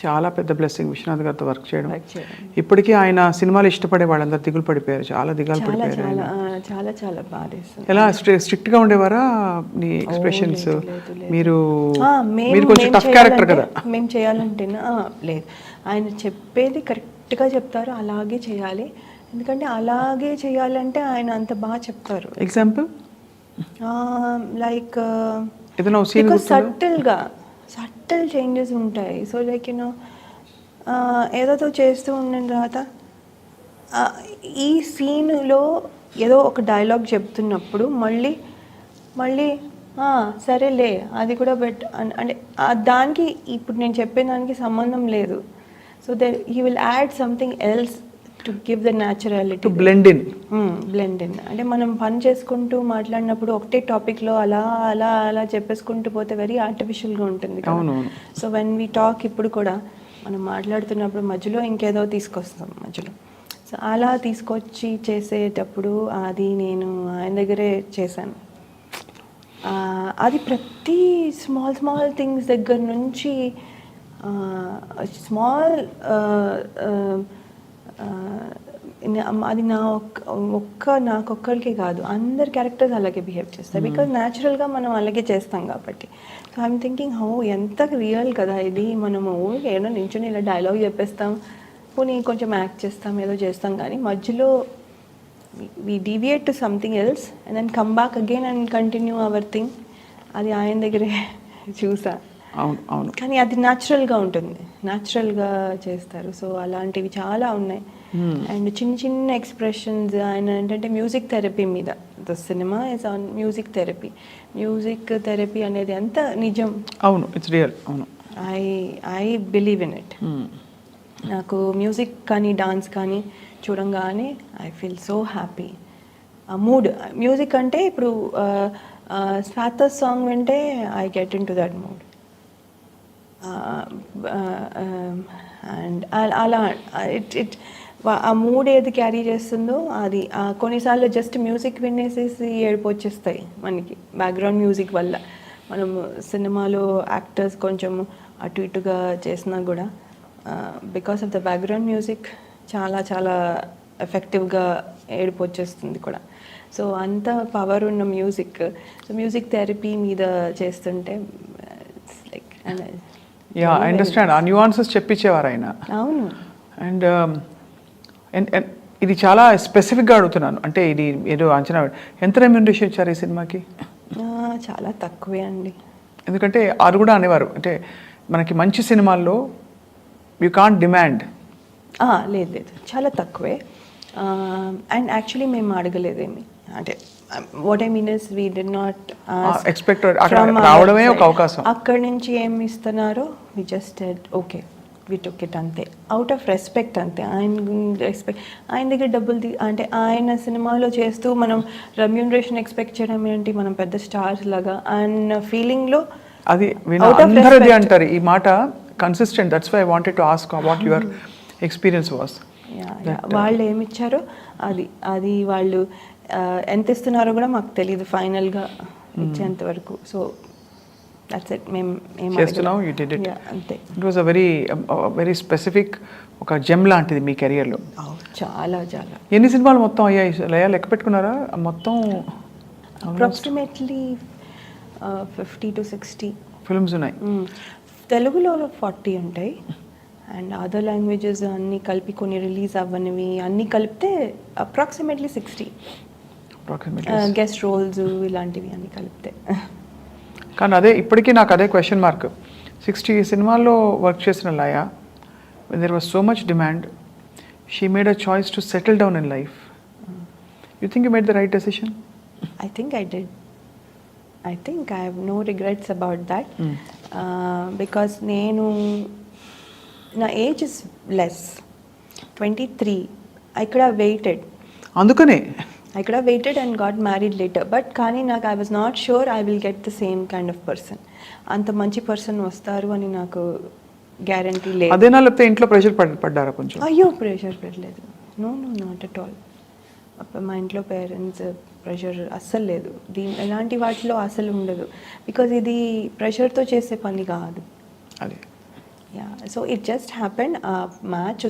చాలా పెద్ద బ్లెస్సింగ్ విశ్వనాథ్ గారితో వర్క్ చేయడం. ఇప్పటికీ ఆయన సినిమాలు ఇష్టపడే వాళ్ళందరూ దిగులు పడిపోయారు, చాలా దిగాలు పడిపోయారు. చాలా చాలా బాగా. ఎలా స్ట్రిక్ట్ గా ఉండేవారా నీ ఎక్స్ప్రెషన్స్? మీరు కొంచెం టఫ్ క్యారెక్టర్ కదా. మేము చేయాలంటే లేదు, ఆయన చెప్పేది కరెక్ట్గా చెప్తారు, అలాగే చేయాలి. ఎందుకంటే అలాగే చేయాలంటే ఆయన అంత బాగా చెప్తారు. ఎగ్జాంపుల్ లైక్ సటిల్ చేంజెస్ ఉంటాయి. సో లైక్ యూనో ఏదో చేస్తూ ఉన్న తర్వాత ఈ సీన్లో ఏదో ఒక డైలాగ్ చెప్తున్నప్పుడు మళ్ళీ సరేలే అది కూడా అంటే దానికి ఇప్పుడు నేను చెప్పే దానికి సంబంధం లేదు. So he will add something else to give the naturality, to blend in. అంటే మనం పని చేసుకుంటూ మాట్లాడినప్పుడు ఒకటే టాపిక్లో అలా చెప్పేసుకుంటూ పోతే వెరీ ఆర్టిఫిషియల్గా ఉంటుంది. సో వెన్ వీ టాక్ ఇప్పుడు కూడా మనం మాట్లాడుతున్నప్పుడు మధ్యలో ఇంకేదో తీసుకొస్తాం మధ్యలో. సో అలా తీసుకొచ్చి చేసేటప్పుడు అది నేను ఆయన దగ్గరే చేశాను. అది ప్రతి స్మాల్ థింగ్స్ దగ్గర నుంచి అది నాకొక్కరికి కాదు, అందరి క్యారెక్టర్స్ అలాగే బిహేవ్ చేస్తాయి. బికాజ్ న్యాచురల్గా మనం అలాగే చేస్తాం కాబట్టి. సో ఐఎమ్ థింకింగ్ ఎంత రియల్ కదా ఇది. మనము ఏదో నించుని ఇలా డైలాగ్ చెప్పేస్తాం, పోనీ కొంచెం యాక్ట్ చేస్తాం, ఏదో చేస్తాం, కానీ మధ్యలో we deviate to something else and then come back again and continue our thing. అది ఆయన దగ్గరే చూసా. అవును, కానీ అది న్యాచురల్గా ఉంటుంది, న్యాచురల్గా చేస్తారు. సో అలాంటివి చాలా ఉన్నాయి. అండ్ చిన్న ఎక్స్ప్రెషన్స్. ఆయన ఏంటంటే మ్యూజిక్ థెరపీ మీద, the cinema is on music therapy. Music therapy అనేది అంత నిజం. అవును, ఇట్స్ రియల్. అవును, ఐ బిలీవ్ ఇన్ ఇట్. నాకు మ్యూజిక్ కానీ డాన్స్ కానీ చూడంగానే ఐ ఫీల్ సో హ్యాపీ. ఆ మూడ్, మ్యూజిక్ అంటే ఇప్పుడు స్వాత సాంగ్ వింటే I get in to that mood. And అలా ఆ మూడ్ ఏది క్యారీ చేస్తుందో అది. కొన్నిసార్లు జస్ట్ మ్యూజిక్ వినేసేసి ఏడుపు వచ్చేస్తాయి మనకి బ్యాక్గ్రౌండ్ మ్యూజిక్ వల్ల. మనం సినిమాలో యాక్టర్స్ కొంచెం అటు ఇటుగా చేసినా కూడా because of the background music చాలా చాలా ఎఫెక్టివ్గా ఏడుపు వచ్చేస్తుంది కూడా. సో అంత పవర్ ఉన్న మ్యూజిక్. సో మ్యూజిక్ థెరపీ మీద చేస్తుంటే లైక్ ఐ అండర్స్టాండ్. ఆ న్యూఆన్సెస్ చెప్పించేవారు ఆయన. అవును. అండ్ ఇది చాలా స్పెసిఫిక్గా అడుగుతున్నాను, అంటే ఇది ఏదో అంచనా. ఎంత రెమ్యూనరేషన్ ఇచ్చారు ఈ సినిమాకి? చాలా తక్కువే అండి. ఎందుకంటే అది కూడా అనేవారు, అంటే మనకి మంచి సినిమాల్లో యూ కాంట్ డిమాండ్. లేదు, చాలా తక్కువే. అండ్ యాక్చువల్లీ మేము అడగలేదేమి, అంటే what I mean is we did not expect రావడమే ఒక అవకాశం. అక్కడి నుంచి ఏమి ఇస్తున్నారో we just okay we took it, అంతే. అవుట్ ఆఫ్ రెస్పెక్ట్, అంతే. ఆయన దగ్గర డబ్బులు అంటే ఆయన సినిమాలో చేస్తూ మనం రెమ్యూనరేషన్ ఎక్స్పెక్ట్ చేయడం ఏంటి, మనం పెద్ద స్టార్స్ లాగా అండ్ ఫీలింగ్లో అది అందరిది అంటారు ఈ మాట consistent. That's why I wanted to ask what your experience was. వాళ్ళు ఏమి ఇచ్చారో అది వాళ్ళు ఎంత ఇస్తున్నారో కూడా మాకు తెలియదు ఫైనల్గా ఇచ్చేంత వరకు. So that's it. మేము చేస్తున్నాం, యు డిడ్ ఇట్. అంతే. It was a very specific ఒక జెమ్ లాంటిది మీ కెరియర్లో. చాలా చాలా. ఎన్ని సినిమాలు మొత్తం అయ్యాయి లెక్క పెట్టుకున్నారా? మొత్తం అప్రాక్సిమేట్లీ 50 to 60 ఫిల్మ్స్ ఉన్నాయి. తెలుగులో 40 ఉంటాయి అండ్ అదర్ లాంగ్వేజెస్ అన్నీ కలిపి కొన్ని రిలీజ్ అవ్వనివి అన్నీ కలిపితే అప్రాక్సిమేట్లీ 60 గెస్ట్ రోల్స్ ఇలాంటివి అన్నీ కలిపితే. కానీ అదే ఇప్పటికీ నాకు అదే క్వశ్చన్ మార్క్. 60 సినిమాల్లో వర్క్ చేసిన లయ, when there was so much demand, she made a choice to settle down in life. You think you made the right decision? I think I did. I think I have no regrets about that. Because నా age is less, 23. I could have waited. అందుకనే I could have waited and got married later. But కానీ నాకు I was not sure I will get the same kind of person. అంత మంచి person వస్తారు అని నాకు guarantee లేదు. అదేనా లేకపోతే ఇంట్లో ప్రెషర్ పడ్డారా కొంచెం? అయ్యో, ప్రెషర్ పెట్టలేదు. No not at all. మా ఇంట్లో పేరెంట్స్ ప్రెషర్ అస్సలు లేదు. ఎలాంటి వాటిలో అస్సలు ఉండదు. బికాజ్ ఇది ప్రెషర్తో చేసే పని కాదు. అది yeah so it just happened. Match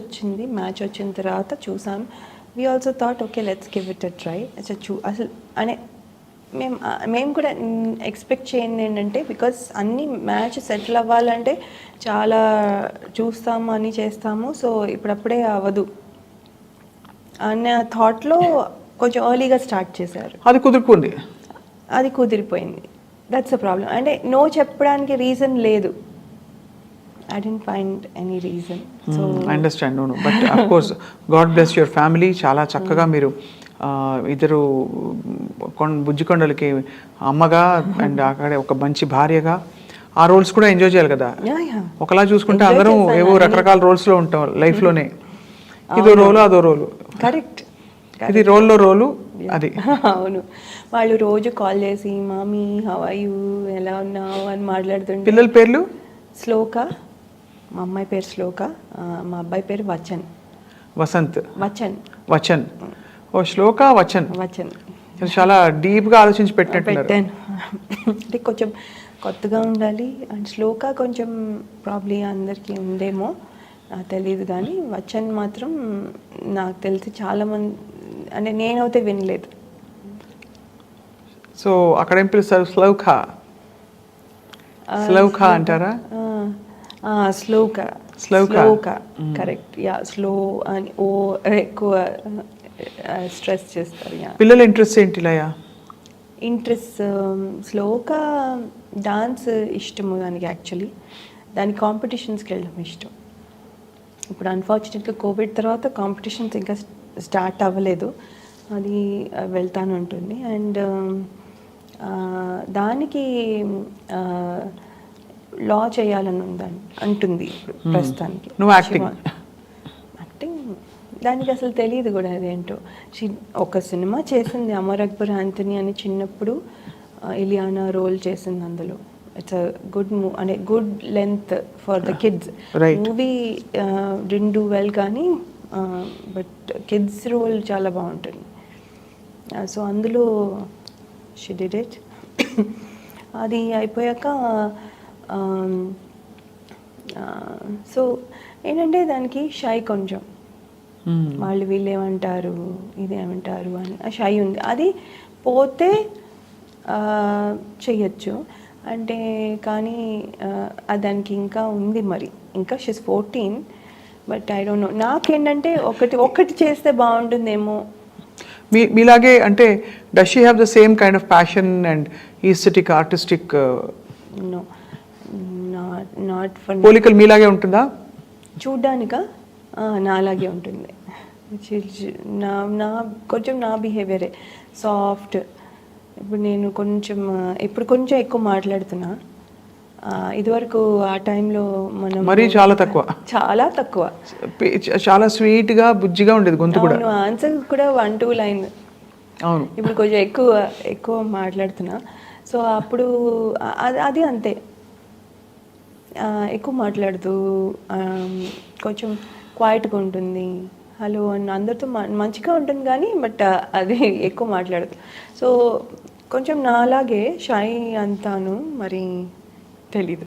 వచ్చిన తర్వాత చూసాం. We also thought okay let's give it a try. అసలు అనే మేము కూడా ఎక్స్పెక్ట్ చేయండి ఏంటంటే, బికాస్ అన్ని మ్యాచ్ సెటిల్ అవ్వాలంటే చాలా చూస్తాము అని చేస్తాము. సో ఇప్పుడప్పుడే అవ్వదు అన్న థాట్లో కొంచెం ఎర్లీగా స్టార్ట్ చేశారు. అది కుదురుకుంది. అది కుదిరిపోయింది. That's a problem. అంటే నో చెప్పడానికి రీజన్ లేదు. I didn't find any reason. So I understand. No. But of course, God bless your family. చాలా చక్కగా మీరు ఇద్దరు బుజ్జికొండలకి అమ్మగా అండ్ అక్కడ ఒక మంచి భార్యగా ఆ రోల్స్ కూడా ఎంజాయ్ చేయాలి కదా. ఒకలా చూసుకుంటే అందరం ఏవో రకరకాల రోల్స్లో ఉంటాం లైఫ్లోనే. ఇదో రోలు అదో రోలు. కరెక్ట్. ఇది రోల్లో రోలు అది. అవును. వాళ్ళు రోజు కాల్ చేసి మామీ హౌ ఆర్ యూ, ఎలా ఉన్నావు అని మాట్లాడుతుంటే. పిల్లల పేర్లు? శ్లోక, మా అమ్మాయి పేరు శ్లోక, మా అబ్బాయి పేరు వచన్. వసంత్. వచన్. ఓ శ్లోక వచన్. చాలా డీప్గా ఆలోచించి పెట్టాను. అంటే కొంచెం కొత్తగా ఉండాలి అండ్ శ్లోక కొంచెం ప్రాబ్లీ అందరికీ ఉందేమో నాకు తెలియదు, కానీ వచన్ మాత్రం నాకు తెలిసి చాలామంది అంటే నేనైతే వినలేదు. సో అక్కడ ఏం పిలుస్తారు? స్లౌక అంటారా? స్లోక కరెక్ట్. యా స్లో అని ఓ ఎక్కువ స్ట్రెస్ చేస్తారు. పిల్లల ఇంట్రెస్ట్ ఏంటి లయా? ఇంట్రెస్ట్ శ్లోక డాన్స్ ఇష్టము దానికి. యాక్చువల్లీ దానికి కాంపిటీషన్స్కి వెళ్ళడం ఇష్టం. ఇప్పుడు అన్ఫార్చునేట్గా కోవిడ్ తర్వాత కాంపిటీషన్స్ ఇంకా స్టార్ట్ అవ్వలేదు. అది వెళ్తాను ఉంటుంది. అండ్ దానికి లా చేయాలని ఉందని అంటుంది ఇప్పుడు ప్రస్తుతానికి. యాక్టింగ్ దానికి అసలు తెలియదు కూడా అదేంటో. ఒక సినిమా చేసింది అమర్ అక్బర్ ఆంథనీ అని, చిన్నప్పుడు ఇలియానా రోల్ చేసింది అందులో. ఇట్స్ అ గుడ్ అంటే good length for the kids. Movie didn't do well కానీ బట్ కిడ్స్ రోల్ చాలా బాగుంటుంది. సో అందులో షీ డిడ్ ఇట్. అది అయిపోయాక సో ఏంటంటే దానికి షై కొంచెం, వాళ్ళు వీళ్ళు ఏమంటారు ఇదేమంటారు అని ఆ షై ఉంది. అది పోతే చెయ్యొచ్చు అంటే, కానీ దానికి ఇంకా ఉంది మరి. ఇంకా she's 14. But I don't know. నాకేంటంటే ఒకటి చేస్తే బాగుంటుందేమో. మీలాగే అంటే does she have the same kind of passion and aesthetic artistic? No, not for. పోలికలు మీలాగే ఉంటుందా? చూడ్డానికా? నాలాగే ఉంటుంది. నా కొంచెం నా బిహేవియరే సాఫ్ట్. ఇప్పుడు నేను ఇప్పుడు కొంచెం ఎక్కువ మాట్లాడుతున్నా. ఇదివరకు ఆ టైంలో మనం మరీ చాలా తక్కువ. చాలా స్వీట్గా బుజ్జిగా ఉండేది గొంతు కూడా. ఆన్సర్ కూడా 1-2 లైన్. అవును. ఇప్పుడు కొంచెం ఎక్కువ మాట్లాడుతున్నా. సో అప్పుడు అది అంతే, ఎక్కువ మాట్లాడుతూ కొంచెం క్వైట్గా ఉంటుంది. హలో అని అందరితో మంచిగా ఉంటుంది కానీ బట్ అది ఎక్కువ మాట్లాడదు. సో కొంచెం నాలాగే షై అంతాను, మరి తెలీదు.